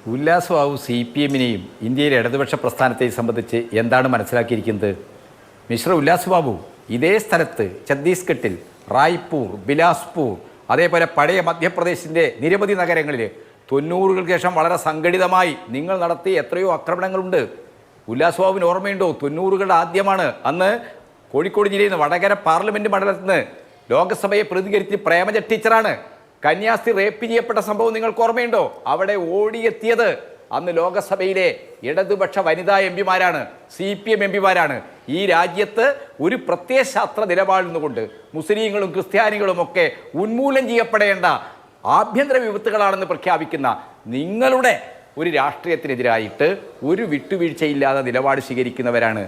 ഉല്ലാസ് ബാബു CPM-നെയും ഇന്ത്യയിലെ ഇടതുപക്ഷ പ്രസ്ഥാനത്തെയും സംബന്ധിച്ച് എന്താണ് മനസ്സിലാക്കിയിരിക്കുന്നത്? മിസ്റ്റർ ഉല്ലാസ് ബാബു, ഇതേ സ്ഥലത്ത് ഛത്തീസ്ഗഡിൽ റായ്പൂർ, ബിലാസ്പൂർ, അതേപോലെ പഴയ മധ്യപ്രദേശിൻ്റെ നിരവധി നഗരങ്ങളിൽ 90-കൾക്ക് ശേഷം വളരെ സംഘടിതമായി നിങ്ങൾ നടത്തിയ എത്രയോ ആക്രമണങ്ങളുണ്ട്. ഉല്ലാസ് ബാബുവിന് ഓർമ്മയുണ്ടോ? 90-കളുടെ ആദ്യമാണ്. അന്ന് കോഴിക്കോട് ജില്ലയിൽ നിന്ന് വടകര പാർലമെൻറ്റ് മണ്ഡലത്തിൽ നിന്ന് ലോകസഭയെ പ്രതികരിച്ച് പ്രേമജ ടീച്ചറാണ് കന്യാസ്ത്രീ റേപ്പ് ചെയ്യപ്പെട്ട സംഭവം നിങ്ങൾക്ക് ഓർമ്മയുണ്ടോ? അവിടെ ഓടിയെത്തിയത് അന്ന് ലോകസഭയിലെ ഇടതുപക്ഷ വനിതാ എംപിമാരാണ്, CPM എംപിമാരാണ്. ഈ രാജ്യത്ത് ഒരു പ്രത്യയശാസ്ത്ര നിലപാടിൽ നിന്നുകൊണ്ട് മുസ്ലിങ്ങളും ക്രിസ്ത്യാനികളും ഒക്കെ ഉന്മൂലനം ചെയ്യപ്പെടേണ്ട ആഭ്യന്തര വിപത്തുകളാണെന്ന് പ്രഖ്യാപിക്കുന്ന നിങ്ങളുടെ ഒരു രാഷ്ട്രീയത്തിനെതിരായിട്ട് ഒരു വിട്ടുവീഴ്ചയില്ലാതെ നിലപാട് സ്വീകരിക്കുന്നവരാണ്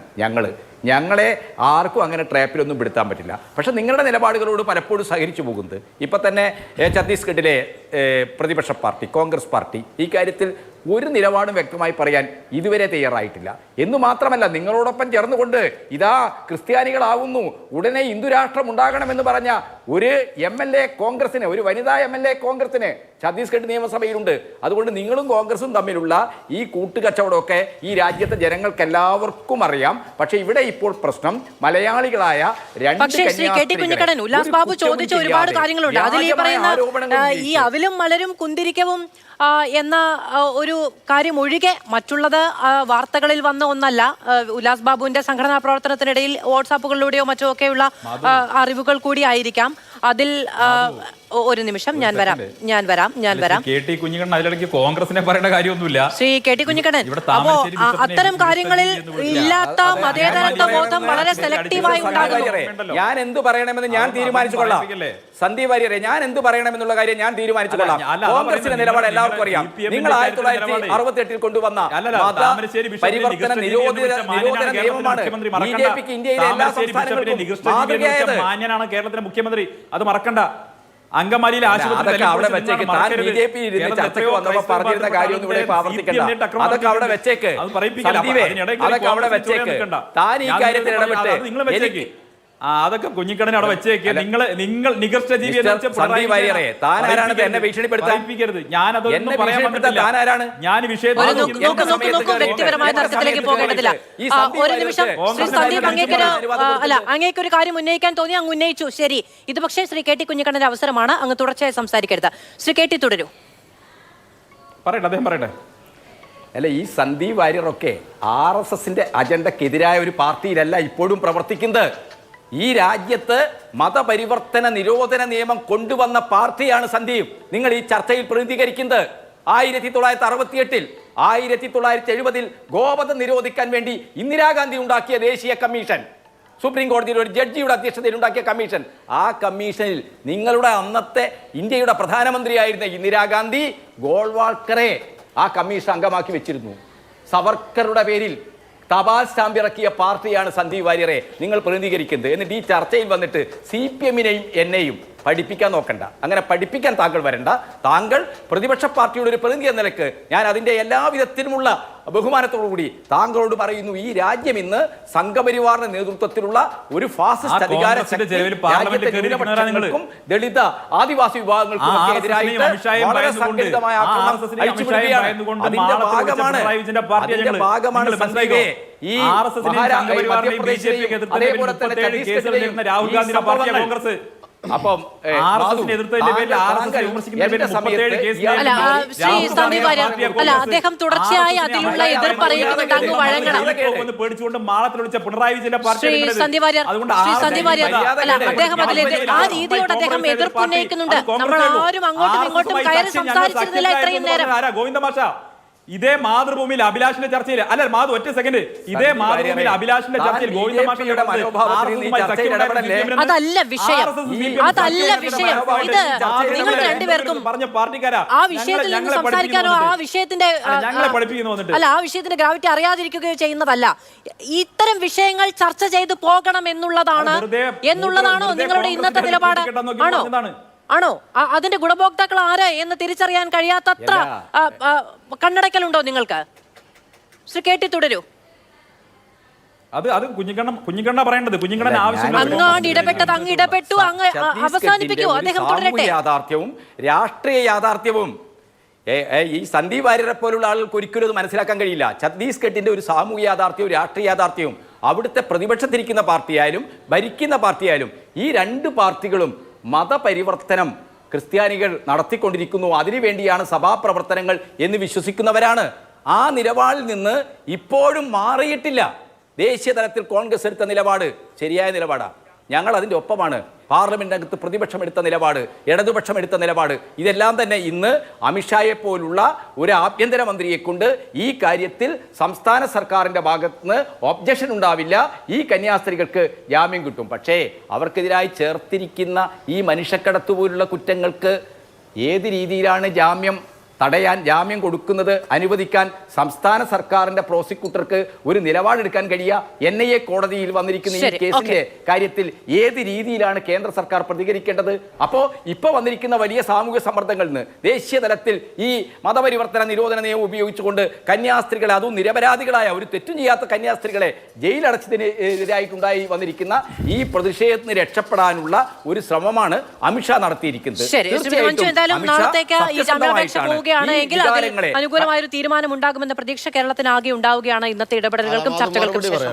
ഞങ്ങളെ ആർക്കും അങ്ങനെ ട്രാപ്പിലൊന്നും പെടുത്താൻ പറ്റില്ല. പക്ഷേ നിങ്ങളുടെ നിലപാടുകളോട് പലപ്പോഴും സഹകരിച്ചു പോകുന്നത് ഇപ്പം തന്നെ ഛത്തീസ്ഗഡിലെ പ്രതിപക്ഷ പാർട്ടി കോൺഗ്രസ് പാർട്ടി ഈ കാര്യത്തിൽ ഒരു നിലപാടും വ്യക്തമായി പറയാൻ ഇതുവരെ തയ്യാറായിട്ടില്ല. എന്നു മാത്രമല്ല, നിങ്ങളോടൊപ്പം ചേർന്നുകൊണ്ട് ഇതാ ക്രിസ്ത്യാനികളാവുന്നു, ഉടനെ ഹിന്ദുരാഷ്ട്രം ഉണ്ടാകണമെന്ന് പറഞ്ഞ ഒരു MLA കോൺഗ്രസിന്, ഒരു വനിതാ MLA കോൺഗ്രസിന് ഛത്തീസ്ഗഡ് നിയമസഭയിലുണ്ട്. അതുകൊണ്ട് നിങ്ങളും കോൺഗ്രസും തമ്മിലുള്ള ഈ കൂട്ടുകച്ചവടമൊക്കെ ഈ രാജ്യത്തെ ജനങ്ങൾക്ക് എല്ലാവർക്കും അറിയാം. പക്ഷേ ഇവിടെ ഇപ്പോൾ പ്രശ്നം മലയാളികളായ ഉല്ലാസ് ബാബു ചോദിച്ച ഒരുപാട് കാര്യങ്ങളുണ്ട്. അതിൽ ഈ പറയുന്ന ഈ അവിലും മലരും കുന്തിരിക്കവും എന്ന ഒരു കാര്യം ഒഴികെ മറ്റുള്ളത് വാർത്തകളിൽ വന്ന ഒന്നല്ല. ഉല്ലാസ് ബാബുവിന്റെ സംഘടനാ പ്രവർത്തനത്തിനിടയിൽ വാട്സാപ്പുകളിലൂടെയോ മറ്റോ ഒക്കെയുള്ള അറിവുകൾ കൂടി ആയിരിക്കാം. അതിൽ ഒരു നിമിഷം ഞാൻ വരാം. കോൺഗ്രസിനെ പറയേണ്ട കാര്യമൊന്നുമില്ല. ശ്രീ KT കുഞ്ഞിക്കണ്ണൻ, അപ്പോ അത്തരം കാര്യങ്ങളിൽ ഇല്ലാത്ത മതേതരത്വ ബോധം വളരെ സെലക്റ്റീവായി ഉണ്ടാകുന്നു. ഞാൻ എന്ത് പറയണമെന്ന് ഞാൻ തീരുമാനിച്ചുകൊള്ളാം. സന്ദീപ് വാര്യരെ, ഞാൻ എന്ത് പറയണമെന്നുള്ള കാര്യം ഞാൻ തീരുമാനിച്ചുകൊള്ളാം. കോൺഗ്രസിന്റെ നിലപാട് എല്ലാവർക്കും അറിയാം. നിങ്ങൾ 1968 കൊണ്ടുവന്ന പരിവർത്തന നിരോധന നിയമമാണ് BJPക്ക് ഇന്ത്യയിലെ എല്ലാ സംസ്ഥാനങ്ങൾക്കും മാതൃകയായത്. മാന്യനാണ് കേരളത്തിലെ മുഖ്യമന്ത്രി, അത് മറക്കണ്ട. അങ്കമാലിയിലെ ആശുപത്രി അവിടെ വെച്ചേക്ക്. താൻ BJP ചർച്ചയ്ക്ക് വന്നപ്പോൾ പറഞ്ഞിരുന്ന കാര്യമൊന്നും ഇവിടെ ആവർത്തിക്കണ്ട. അതൊക്കെ അവിടെ വെച്ചേക്ക്. അതൊക്കെ അവിടെ വെച്ചേക്ക്. താൻ ഈ കാര്യത്തിൽ ഇടപെട്ട് അതൊക്കെ കുഞ്ഞിക്കണ്ണൻ അവിടെ വെച്ചേക്ക്. നിങ്ങൾ നികർഷ്ട ജീവി ഞാൻ വ്യക്തിപരമായ തർക്കത്തിലേക്ക് പോകേണ്ടതില്ല. ഒരു നിമിഷം ശ്രീ സന്ദീപ്, അങ്ങേക്കൊരു കാര്യം ഉന്നയിക്കാൻ തോന്നി, അങ്ങ് ഉന്നയിച്ചു. ശരി, ഇത് പക്ഷേ ശ്രീ KT കുഞ്ഞിക്കണ്ണന്റെ അവസരമാണ്. അങ്ങ് തുടർച്ചയായി സംസാരിക്കരുത്. ശ്രീ KT തുടരൂ. പറയട്ടെ. അല്ല, ഈ സന്ദീപ് വാര്യറൊക്കെ RSSന്റെ അജണ്ടക്കെതിരായ ഒരു പാർട്ടിയിലല്ല ഇപ്പോഴും പ്രവർത്തിക്കുന്നത്. ഈ രാജ്യത്ത് മതപരിവർത്തന നിരോധന നിയമം കൊണ്ടുവന്ന പാർട്ടിയാണ് സന്ദീപ് നിങ്ങൾ ഈ ചർച്ചയിൽ പ്രതിനിധീകരിക്കുന്നത്. 1968 1970 ഗോവധം നിരോധിക്കാൻ വേണ്ടി ഇന്ദിരാഗാന്ധി ഉണ്ടാക്കിയ ദേശീയ കമ്മീഷൻ, സുപ്രീം കോടതിയിൽ ഒരു ജഡ്ജിയുടെ അധ്യക്ഷതയിൽ ഉണ്ടാക്കിയ കമ്മീഷൻ, ആ കമ്മീഷനിൽ നിങ്ങളുടെ അന്നത്തെ ഇന്ത്യയുടെ പ്രധാനമന്ത്രിയായിരുന്ന ഇന്ദിരാഗാന്ധി ഗോൾവാൾക്കറെ ആ കമ്മീഷൻ അംഗമാക്കി വെച്ചിരുന്നു. സവർക്കറുടെ പേരിൽ തപാൽ സ്റ്റാമ്പ് ഇറക്കിയ പാർട്ടിയാണ് സന്ദീപ് വാര്യരെ നിങ്ങൾ പ്രതിനിധീകരിക്കുന്നത്. എന്നിട്ട് ഈ ചർച്ചയിൽ വന്നിട്ട് CPM-നെയും എന്നെയും പഠിപ്പിക്കാൻ നോക്കണ്ട. അങ്ങനെ പഠിപ്പിക്കാൻ താങ്കൾ വരണ്ട. താങ്കൾ പ്രതിപക്ഷ പാർട്ടിയുടെ ഒരു പ്രതിനിധി എന്ന നിലക്ക് ഞാൻ അതിൻ്റെ എല്ലാവിധത്തിലുമുള്ള ബഹുമാനത്തോടുകൂടി താങ്കളോട് പറയുന്നു, ഈ രാജ്യം ഇന്ന് സംഘപരിവാറിന്റെ നേതൃത്വത്തിലുള്ള ഒരു ഫാസിസ്റ്റ് അധികാര ന്യൂനപക്ഷങ്ങൾക്കും ദളിത് ആദിവാസി വിഭാഗങ്ങൾക്കും ഒക്കെ എതിരായിട്ട് വളരെ സംഘടിതമായ അതിന്റെ ഭാഗമാണ് സന്ദീപേ ഈ അതേപോലെ തന്നെ ഛത്തീസ്ഗഡിലെ അപ്പം അദ്ദേഹം തുടർച്ചയായി അതിലുള്ള എതിർപ്പ് അറിയിക്കുന്നുണ്ട്. അങ്ങ് വഴങ്ങണം. അദ്ദേഹം ആ രീതിയോട് അദ്ദേഹം എതിർപ്പ് ഉന്നയിക്കുന്നുണ്ട്. നമ്മൾ ആരും അങ്ങോട്ടും ഇങ്ങോട്ടും കയറി സംസാരിച്ചിരുന്നില്ല ഇത്രയും നേരം. ഗോവിന്ദമാഷ, ഇതേ മാതൃഭൂമിയിൽ അഭിലാഷിന്റെ ചർച്ചയിൽ അല്ല മാധു ഒറ്റ സെക്കൻഡ്, ഇതേ മാതൃഭൂമിയിൽ അഭിലാഷിന്റെ ചർച്ചയിൽ അതല്ല വിഷയം. ഇത് നിങ്ങൾ രണ്ടുപേർക്കും പറഞ്ഞ പാർട്ടിക്കാരാ ആ വിഷയത്തിൽ നിന്ന് സംസാരിക്കാനോ ആ വിഷയത്തിന്റെ അല്ല ആ വിഷയത്തിന്റെ ഗ്രാവിറ്റി അറിയാതിരിക്കുകയോ ചെയ്യുന്നതല്ല. ഇത്തരം വിഷയങ്ങൾ ചർച്ച ചെയ്ത് പോകണം എന്നുള്ളതാണോ നിങ്ങളുടെ ഇന്നത്തെ നിലപാട്? ആണോ അതിന്റെ ഗുണഭോക്താക്കൾ ആര് എന്ന് തിരിച്ചറിയാൻ കഴിയാത്തത്ര കണ്ണടക്കലുണ്ടോ നിങ്ങൾക്ക്? ശ്രീ KT തുടരൂ. അത് കുഞ്ഞിക്കണ്ണ പറയേണ്ടത്. കുഞ്ഞിക്കണ്ണൻ ആവശ്യം അങ്ങാണ്ട് ഇടപെട്ടത് അങ്ങ് ഇടപെട്ടു, അങ്ങ് അവസാനിപ്പിക്കൂ. അദ്ദേഹം തുടരട്ടെ. യാഥാർത്ഥ്യവും രാഷ്ട്രീയ യാഥാർത്ഥ്യവും ഈ സന്ദീപ് വാര്യരെ പോലുള്ള ആളുകൾക്ക് ഒരിക്കലും അത് മനസ്സിലാക്കാൻ കഴിയില്ല. ഛത്തീസ്ഗഡിന്റെ ഒരു സാമൂഹ്യ യാഥാർത്ഥ്യവും രാഷ്ട്രീയ യാഥാർത്ഥ്യവും അവിടുത്തെ പ്രതിപക്ഷത്തിരിക്കുന്ന പാർട്ടിയായാലും ഭരിക്കുന്ന പാർട്ടിയായാലും ഈ രണ്ട് പാർട്ടികളും മതപരിവർത്തനം ക്രിസ്ത്യാനികൾ നടത്തിക്കൊണ്ടിരിക്കുന്നു, അതിനുവേണ്ടിയാണ് സഭാപ്രവർത്തനങ്ങൾ എന്ന് വിശ്വസിക്കുന്നവരാണ്. ആ നിലപാടിൽ നിന്ന് ഇപ്പോഴും മാറിയിട്ടില്ല. ദേശീയ തലത്തിൽ കോൺഗ്രസ് എടുത്ത നിലപാട് ശരിയായ നിലപാടാണ്. ഞങ്ങൾ അതിൻ്റെ ഒപ്പമാണ്. പാർലമെന്റിനകത്ത് പ്രതിപക്ഷം എടുത്ത നിലപാട്, ഇടതുപക്ഷം എടുത്ത നിലപാട്, ഇതെല്ലാം തന്നെ ഇന്ന് അമിത്ഷായെ പോലുള്ള ഒരു ആഭ്യന്തരമന്ത്രിയെ കൊണ്ട് ഈ കാര്യത്തിൽ സംസ്ഥാന സർക്കാരിൻ്റെ ഭാഗത്തുനിന്ന് ഒബ്ജക്ഷൻ ഉണ്ടാവില്ല. ഈ കന്യാസ്ത്രീകൾക്ക് ജാമ്യം കിട്ടും. പക്ഷേ അവർക്കെതിരായി ചേർത്തിരിക്കുന്ന ഈ മനുഷ്യക്കടത്ത് പോലുള്ള കുറ്റങ്ങൾക്ക് ഏത് രീതിയിലാണ് ജാമ്യം കൊടുക്കുന്നത്, അനുവദിക്കാൻ സംസ്ഥാന സർക്കാരിന്റെ പ്രോസിക്യൂട്ടർക്ക് ഒരു നിലപാടെടുക്കാൻ കഴിയുക? NIA കോടതിയിൽ വന്നിരിക്കുന്ന ഈ കേസിന്റെ കാര്യത്തിൽ ഏത് രീതിയിലാണ് കേന്ദ്ര സർക്കാർ പ്രതികരിക്കേണ്ടത്? അപ്പോൾ ഇപ്പോൾ വന്നിരിക്കുന്ന വലിയ സാമൂഹ്യ സമ്മർദ്ദങ്ങളിൽ നിന്ന് ദേശീയ തലത്തിൽ ഈ മതപരിവർത്തന നിരോധന നിയമം ഉപയോഗിച്ചുകൊണ്ട് കന്യാസ്ത്രീകളെ, അതും നിരപരാധികളായ ഒരു തെറ്റും ചെയ്യാത്ത കന്യാസ്ത്രീകളെ ജയിലടച്ചതിനെതിരായിട്ടുണ്ടായി വന്നിരിക്കുന്ന ഈ പ്രതിഷേധത്തിന് രക്ഷപ്പെടാനുള്ള ഒരു ശ്രമമാണ് അമിത്ഷാ നടത്തിയിരിക്കുന്നത്. അനുകൂലമായ ഒരു തീരുമാനം ഉണ്ടാകുമെന്ന പ്രതീക്ഷ കേരളത്തിനാകെ ഉണ്ടാവുകയാണ് ഇന്നത്തെ ഇടപെടലുകൾക്കും ചർച്ചകൾക്കും ശേഷം.